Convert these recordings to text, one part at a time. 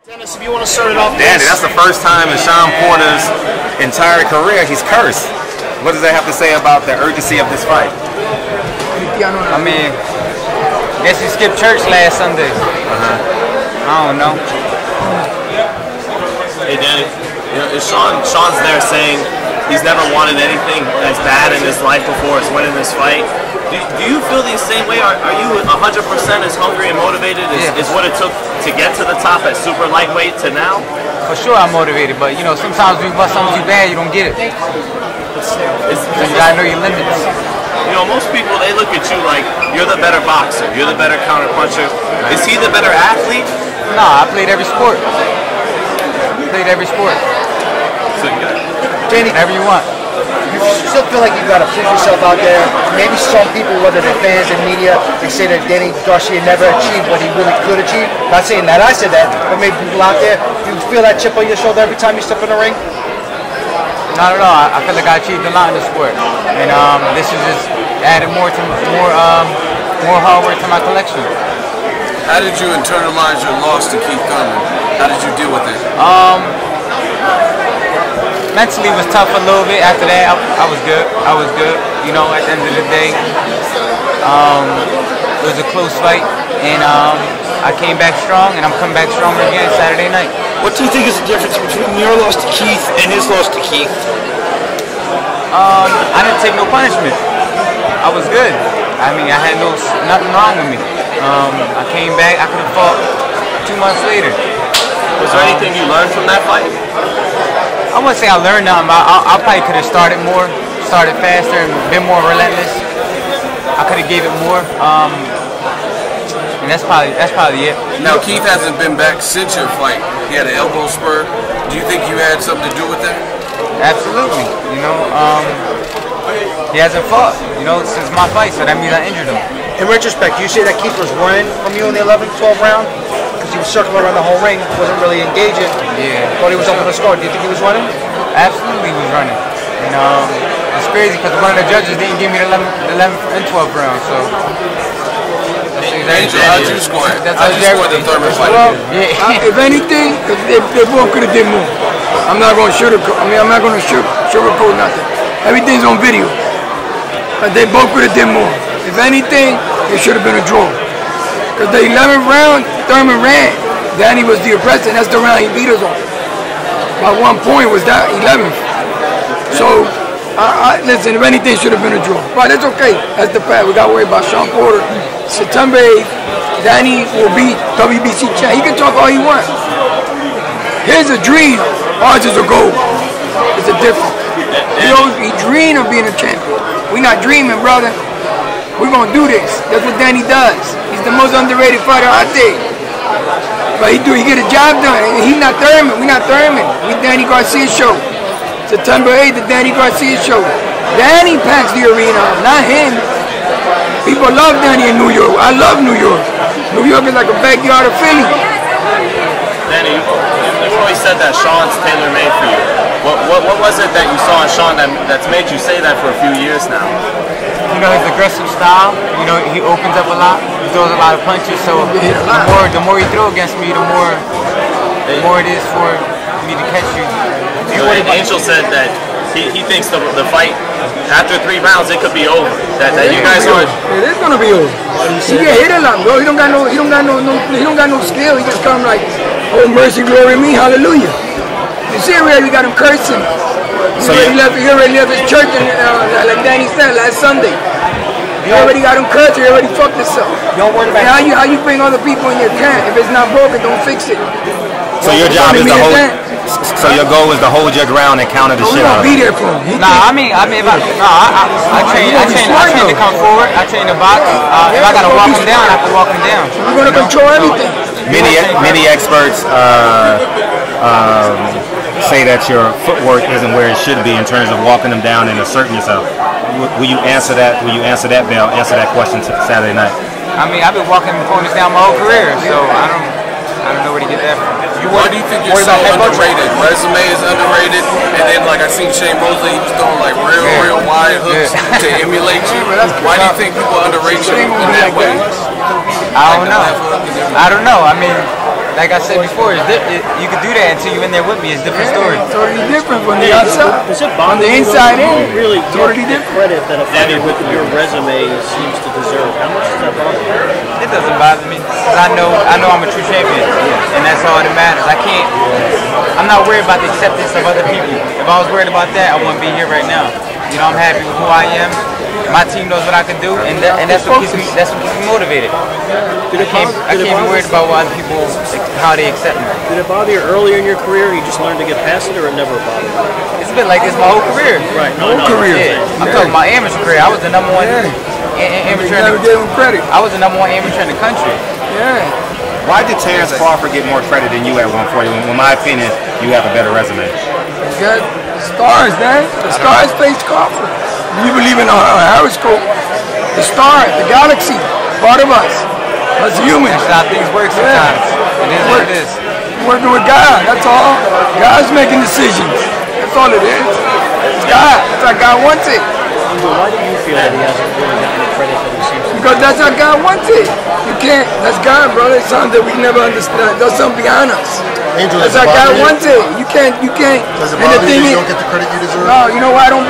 Dennis, if you want to start it off. Danny, that's the first time in Shawn Porter's entire career he's cursed. What does that have to say about the urgency of this fight? I mean, I guess he skipped church last Sunday. I don't know. Hey Danny, Shawn's there saying he's never wanted anything as bad in his life before as winning this fight. Do you feel the same way? Are you 100% as hungry and motivated as what it took to get to the top at super lightweight to now? For sure I'm motivated, but you know, sometimes when you bust something too bad, you don't get it. You gotta know your limits. You know, most people, they look at you like you're the better boxer, you're the better counter puncher. Is he the better athlete? Nah, I played every sport. So Danny, whatever you want. you still feel like you got to prove yourself out there. Maybe some people, whether they're fans and media, they say that Danny Garcia never achieved what he really could achieve. Not saying that I said that, but maybe people out there, you feel that chip on your shoulder every time you step in the ring? Not at all. I feel like I achieved a lot in the sport, and this is just added more hard work to my collection. How did you internalize your loss to Keith Thurman? How did you deal with it? Mentally it was tough a little bit. After that, I was good. You know, at the end of the day, it was a close fight, and I came back strong, and I'm coming back stronger again Saturday night. What do you think is the difference between your loss to Keith and his loss to Keith? I didn't take no punishment. I was good. I mean, I had nothing wrong with me. I came back. I could have fought 2 months later. was there anything you learned from that fight? I wouldn't say I learned nothing, but I probably could have started faster, and been more relentless. I could have gave it more. And that's probably it. Now Keith hasn't been back since your fight. He had an elbow spur. Do you think you had something to do with that? Absolutely. You know, he hasn't fought, you know, since my fight, so that means I injured him. In retrospect, you say that Keith was running from you in the 11th, 12th round? Because he was circling around the whole ring, wasn't really engaging. Yeah. Thought he was up on the score. Do you think he was running? Absolutely he was running. And it's crazy because one of the judges didn't give me the 11th and 12th round, so. Angel, how'd you score it? How'd you score the Thurman fight? Well, if anything, they both could have did more. I'm not going to sugarcoat nothing. Everything's on video. But they both could have did more. If anything, it should have been a draw. Because the 11th round, Thurman ran. Danny was the aggressor, and that's the round he beat us on. By 1 point was that 11th. So, listen, if anything, it should have been a draw. But that's okay. That's the fact. We got to worry about Shawn Porter. September 8th, Danny will be WBC champ. He can talk all he wants. Here's a dream. Ours is a goal. It's a difference. He dreamed of being a champion. We're not dreaming, brother. We're going to do this. That's what Danny does. He's the most underrated fighter out there. But he get a job done. He's not Thurman. We're not Thurman. We Danny Garcia show. September 8th, the Danny Garcia show. Danny packs the arena, not him. People love Danny in New York. I love New York. New York is like a backyard of Philly. Danny, you've always said that Shawn's tailor-made for you. What was it that you saw in Shawn that's made you say that for a few years now? You know, his aggressive style, you know, he opens up a lot, he throws a lot of punches, so the more you throw against me, the more it is for me to catch you. Angel said that he thinks the fight, after 3 rounds, it could be over. That you guys are. It is gonna be over. He get hit a lot, bro. He don't got no skill. He just come like, oh mercy, glory me, hallelujah. You see, we got him cursing. He already left his church, and, like Danny said last Sunday. He already got him cursing. He already fucked himself. Don't worry about it. How you bring other people in your camp? If it's not broken, don't fix it. So your job is to hold. So your goal is to hold your ground and counter the shit out of him. Be there for him. I train to come forward. I train to box. If I gotta walk him down, I can walk him down. We're gonna control everything. Many experts say that your footwork isn't where it should be in terms of walking them down and asserting yourself. Will you answer that? Will you answer that, Bill? Answer that question Saturday night. I mean, I've been walking opponents down my whole career, so I don't know where to get that from. Why do you think you're so underrated? Resume is underrated, and then like I seen Shane Mosley, he was throwing like real wide hooks to emulate you. Why do you think people underrate you in that way? I don't know. I mean, like I said before, you can do that until you're in there with me. It's a different story. Totally different from the outside. Does it On bother the you inside when in, you really totally get the different. credit that a fighter with your resume seems to deserve? How much does that bother you? It doesn't bother me. 'Cause I know I'm a true champion, and that's all that matters. I'm not worried about the acceptance of other people. If I was worried about that, I wouldn't be here right now. You know, I'm happy with who I am. My team knows what I can do, and that's what keeps me motivated. I can't be worried about what other people, how they accept me. Did it bother you earlier in your career? You just learned to get past it, or it never bothered you? It's been like this my whole career. Right. Whole career. Yeah. I'm talking about amateur career. I was the number one amateur. Never gave him credit. I was the number one amateur in the country. Yeah. Why did Terrence Crawford get more credit than you at 140? When, in my opinion, you have a better resume. You got the stars, man. The stars faced Crawford. You believe in Harris School. The stars, the galaxy, part of us. Us humans. That's how things work sometimes. It is what it is. Working with God, that's all. God's making decisions. That's all it is. It's God. That's how God wants it. Angel, why do you feel that he hasn't really gotten the credit that he seems to? Because that's how God wants it. You can't. That's God, brother. It's something that we never understand. That's something beyond us. Angel, That's how God wants it. You can't. Does it And the bother thing you is, don't get the credit you deserve? no, you know why I don't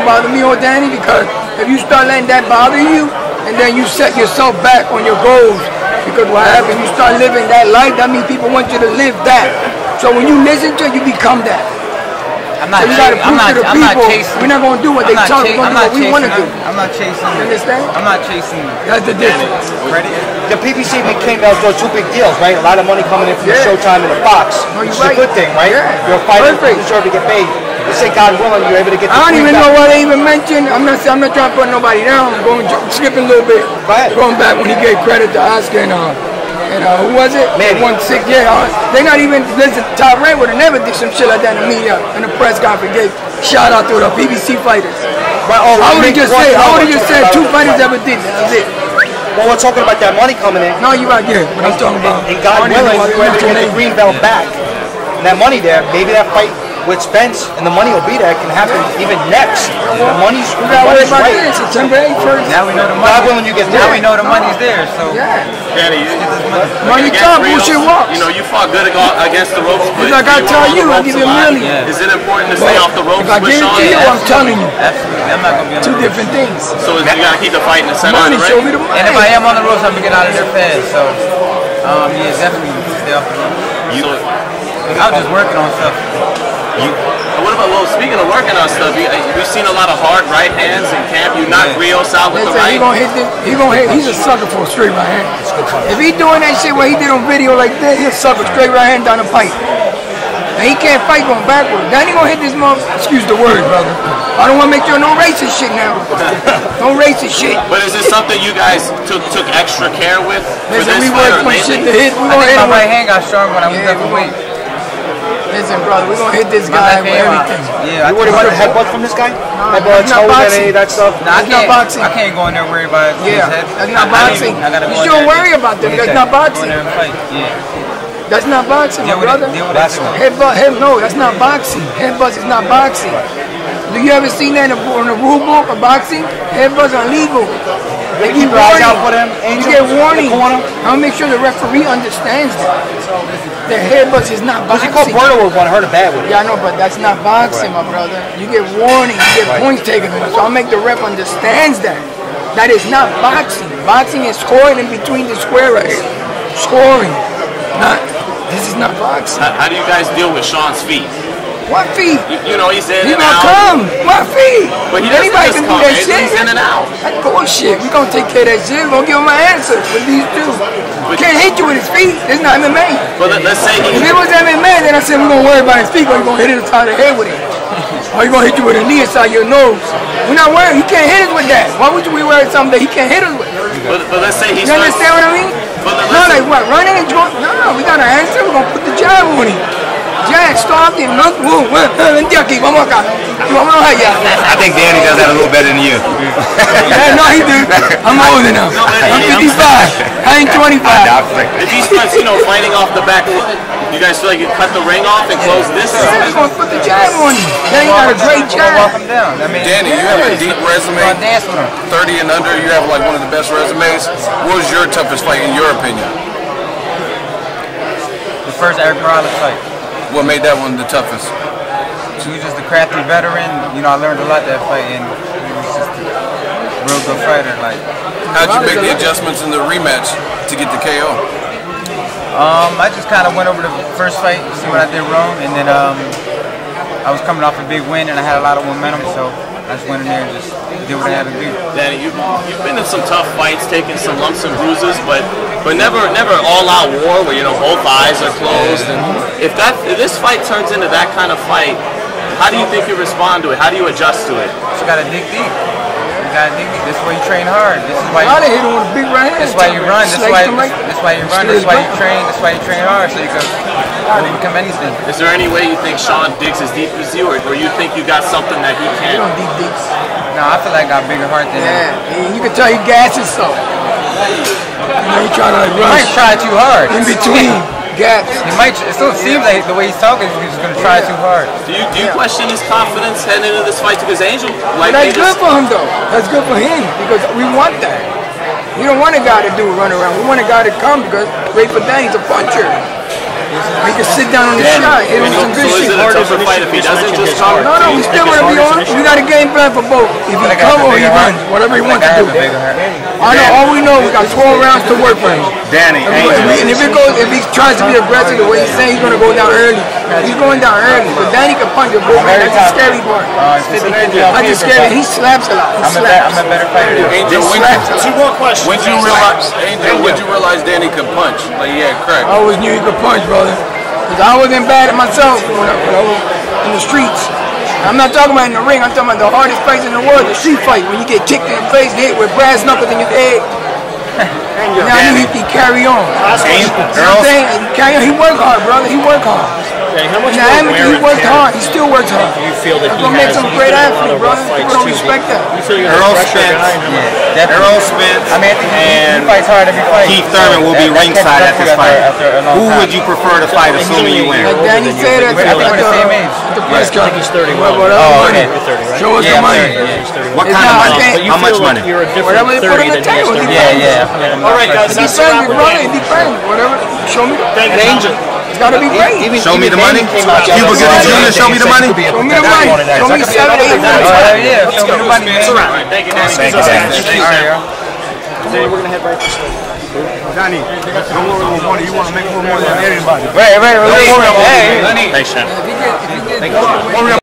bother me or Danny? Because if you start letting that bother you, and then you set yourself back on your goals, because what happens, you start living that life, that means people want you to live that. So when you listen to it, you become that. I'm not. So you gotta prove to the people, chasing. we're not going to do what they tell us, we're going to do what we want to do. I'm not chasing. You understand? I'm not chasing That's the difference. credit. The PPC became those two big deals, right? A lot of money coming in from the Showtime and the Fox. No, you're Which is a right. good thing, right? Yeah. You're a fighter, you Perfect. deserve to get paid. Let's say God willing, you're able to get the I don't free even back. know why they even mentioned. I'm not trying to put nobody down. I'm going skipping a little bit. Go ahead. Going back when he gave credit to Oscar and who was it? Manny. 1-6. Yeah, they not even listen. Tyrant would have never did some shit like that in the media in the press conference. Gave shout out to the PBC fighters. Right, oh, I would have make just one said. I more. would have just said 2 fighters ever did that. That's it. Well, we're talking about that money coming in. No, you right there. But I'm talking about. And God willing, you're able to get the green belt back. And that money there, maybe that fight with Spence and the money will be there can happen even next. The money's We got to worry about right. this. September 8th first. Now we know the God money. willing, you get Now there. we know the money's there. So Yeah. Danny, Money against talk, Rios, bullshit walks. you know, you fought good against the ropes, but It's like I you were tell on you, the I ropes give a you a lot. million. Is it important to stay off the ropes If I with give it Shawn? to you, I'm telling you. absolutely, I'm not gonna be on the 2 ropes. different things. So you gotta keep the fight in the center Money, of the show ring? me the money. And if I am on the ropes, I'm gonna get out of there fast. So, yeah, definitely stay off the ropes. I was just working on stuff. What about, well, speaking of working on stuff, we've seen a lot of hard right hands in camp. You knocked Rios out with the Listen, right. he gonna hit. He's a sucker for a straight right hand. If he doing that shit what he did on video like that, he'll suck a straight right hand down the pipe. And he can't fight going backwards. Then he gonna hit this mother. Excuse the word, brother. I don't want to make sure no racist shit now. No racist shit. But is this something you guys took extra care with for Listen, this we fight work or for shit lately? to hit. We I gonna think hit my him right with. hand got strong when I was up in weight. Listen, brother, we gonna hit this My guy left with hand, everything. Yeah, You already want a headbutt from this guy? Headbutt, that's not toes, boxing. any of that stuff? Nah, That's not boxing. I can't go in there worried about his Yeah, head. that's not I boxing. gotta You go in shouldn't there. worry about them. Yeah, That's not Go boxing. in there and fight. Yeah. That's not boxing, my Deal with brother. it. Deal with it. Headbutt, no, that's not boxing. Headbutts is not boxing. Do you ever seen that in the rule book of boxing? Headbutts are legal. They keep give your eyes warning. out for them, You Angel? get warning. In the corner? I'll make sure the referee understands that. The headbutts is not Because he called boxing. Berto with one, hurt a bad one. Yeah, I know, but that's not boxing, my brother. You get warning, you get points taken from it. So I'll make the ref understands that. That is not boxing. Boxing is scoring in between the square right here. Scoring. This is not boxing. How do you guys deal with Shawn's feet? What feet? You know, he's in He and gonna out. come. What feet? But he doesn't Anybody just can do come, that Angel. shit. He's in and out. That's bullshit. We gonna take care of that shit. We gonna give him an answer with these two. Can't hit you with his feet. It's not MMA. But let's say If he... it was MMA, then I said we're gonna worry about his feet, or you gonna hit it inside the head with it. Or you gonna hit you with a knee inside your nose. We're not worried. He can't hit us with that. Why would we worry something that he can't hit us with? But let's say he You starts... understand what I mean? But No, like what? Running and joint? No, we got an answer. We're gonna put the jab on him. Jab, stop him. Look, aquí, vamos acá. Vamos allá. I think Danny does that a little better than you. Yeah, no, he do. I'm older now. I'm 55. I ain't 25. If he starts, fighting off the back foot, you guys feel like you cut the ring off and close this? Yeah, we're gonna put the jab on him. Then he got a great Walk jab. him down. I mean, Danny, you have a deep resume. Gonna dance with him. 30 and under, you have like one of the best resumes. What was your toughest fight in your opinion? first Eric Morales fight. What made that one the toughest? He was just a crafty veteran. You know, I learned a lot that fight, and he was just a real good fighter. Like, how'd you make the adjustments in the rematch to get the KO? I just kind of went over the first fight, see what I did wrong, and then I was coming off a big win, and I had a lot of momentum, so I just went in there and just did what I had to do. Danny, you've been in some tough fights, taking some lumps and bruises, but never all-out war where both eyes are closed. And if this fight turns into that kind of fight, how do you think you respond to it? How do you adjust to it? You gotta dig deep. This is why you train hard. This is why you hit him with a big right hand. This is why you run. This is why you run. This is why you train. This is why you train hard, so you can overcome anything. Is there any way you think Shawn digs as deep as you, or you think you got something that he can't? You don't dig deep. No, I feel like I got a bigger heart than him. Yeah, you can tell he gasses so. He trying to He might try too hard. In between. Gaps. He might. It still seems like the way he's talking, he's just going to try too hard. Do you question his confidence heading into this fight? Because Angel, but that's good for him though. That's good for him because we want that. We don't want a guy to run around. We want a guy to come because Ray Padani's a puncher. He can sit down on the shot, hit him some good shit. So is it a tougher fight if he doesn't just come? No, we still want to be on. We got a game plan for both. If he come or he runs, whatever he wants to do. I know, all we know, we got 12 rounds to work for him. Danny, and if he tries to be aggressive the way he's saying he's going to go down early, he's going down early. But Danny can punch a both. That's the scary part. That's the scary. He slaps a lot. I'm a better fighter. Angel, two more questions. When did you realize Danny could punch? Like he had crack. I always knew he could punch, brother. Because I wasn't bad at myself when I was in the streets. I'm not talking about in the ring, I'm talking about the hardest fights in the world, the street fight, when you get kicked in the face, hit with brass knuckles in your head. Now he carry on. He worked hard, brother. He worked hard. Okay, how much he worked hard. He still works hard. Do you feel that he makes him a great athlete, brother. People don't respect that. Errol Spence and Keith Thurman will be ringside at this fight. Who would you prefer to fight, assuming you win? Like Danny said, I think we're the same age. I think he's 31. Oh, okay. Show us the money. What kind of money? How much money? You're a different 30 than he is 30. Yeah. All right, guys, that's the round. It depends. Whatever. Show me. Thank you, Angel. It's got to be great. Show me the money. Cuba Gooding Jr., show me the money. Show me the money. Show me 7, 8 Yeah, show me the money. It's a wrap. Thank you, Danny. Thank you, Danny. Today we're going to head right to sleep. Danny, don't worry about money. You want to make more money than anybody. Right. Thanks, Sean.